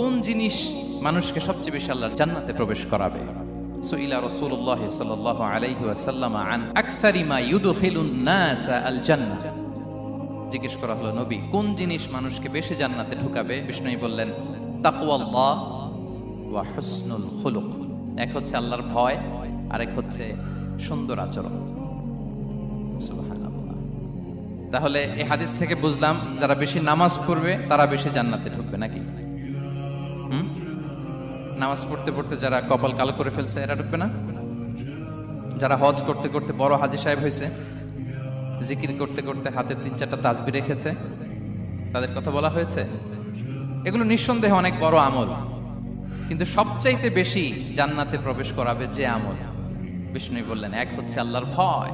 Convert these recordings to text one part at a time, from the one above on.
কোন জিনিস মানুষকে সবচেয়ে বেশি আল্লাহর জান্নাতে প্রবেশ করাবে? সুইলা রাসূলুল্লাহ সাল্লাল্লাহু আলাইহি ওয়াসাল্লাম আন আকসারি মা ইউদখিলুন নাস আল জান্নাহ। জিজ্ঞেস করা হলো, নবী, কোন জিনিস মানুষকে বেশি জান্নাতে ঢুকাবে? বিষ্ণু বললেন, তাকওয়াল্লাহ ওয়া হুসনুল খুলুক। এক হচ্ছে আল্লাহর ভয়, আরেক হচ্ছে সুন্দর আচরণ। সুবহানাল্লাহ। তাহলে এই হাদিস থেকে বুঝলাম, যারা বেশি নামাজ পড়বে তারা বেশি জান্নাতে ঢুকবে, নাকি? নামাজ পড়তে পড়তে যারা কপাল কালো করে ফেলছে এরা ঢুকবে না? যারা হজ করতে করতে বড় হাজী সাহেব হয়েছে, জিকির করতে করতে হাতে 3-4টা তাসবিহ রেখেছে, তাদের কথা বলা হয়েছে। এগুলো নিঃসন্দেহে অনেক বড় আমল, কিন্তু সবচাইতে বেশি জান্নাতে প্রবেশ করাবে যে আমল, বিষ্ণু বললেন, এক হচ্ছে আল্লাহর ভয়,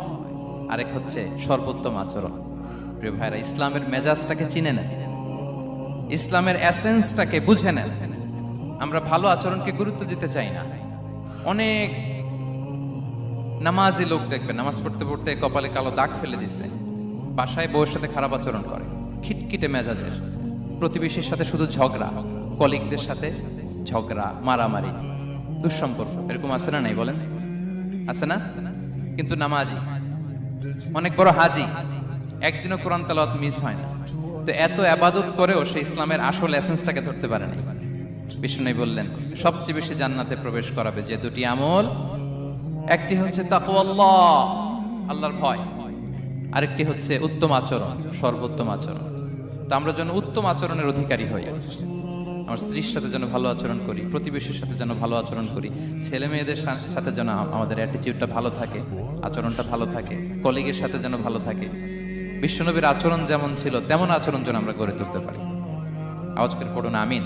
আরেক হচ্ছে সর্বোত্তম আচরণ। প্রিয় ভাইরা, ইসলামের মেজাজটাকে চিনে নেন, ইসলামের এসেন্সটাকে বুঝে নেন। আমরা ভালো আচরণকে গুরুত্ব দিতে চাই না। অনেক নামাজি লোক দেখবে নামাজ পড়তে পড়তে কপালে কালো দাগ ফেলে দিছে, বাসায় বউয়ের সাথে খারাপ আচরণ করে, খিটখিটে মেজাজের, প্রতিবেশীর সাথে শুধু ঝগড়া, কলিগদের সাথে ঝগড়া, মারামারি, দুঃসম্পর্ক, এরকম আছে না? নাই বলেন, আছে না? কিন্তু নামাজি, অনেক বড় হাজি, একদিনও কোরআন তেলাওয়াত মিস হয় না, তো এত ইবাদত করেও সে ইসলামের আসল এসেন্সটাকে ধরতে পারে না। বিষ্ণু বললেন, সবচেয়ে বেশি জান্নাতে প্রবেশ করাবে যে দুটি আমল, একটি হচ্ছে তাকওয়াল্লাহ, আল্লাহর ভয়, আরেকটি হচ্ছে উত্তম আচরণ, সর্বোত্তম আচরণ। তো আমরা যেন উত্তম আচরণের অধিকারী হই। আমার স্ত্রীর সাথে যেন ভালো আচরণ করি, প্রতিবেশীর সাথে যেন ভালো আচরণ করি, ছেলে মেয়েদের সাথে যেন আমাদের অ্যাটিটিউডটা ভালো থাকে, আচরণটা ভালো থাকে, কলিগের সাথে যেন ভালো থাকে। বিশ্বনবীর আচরণ যেমন ছিল তেমন আচরণ যেন আমরা গড়ে তুলতে পারি। আওয়াজ করে পড়ুন আমিন।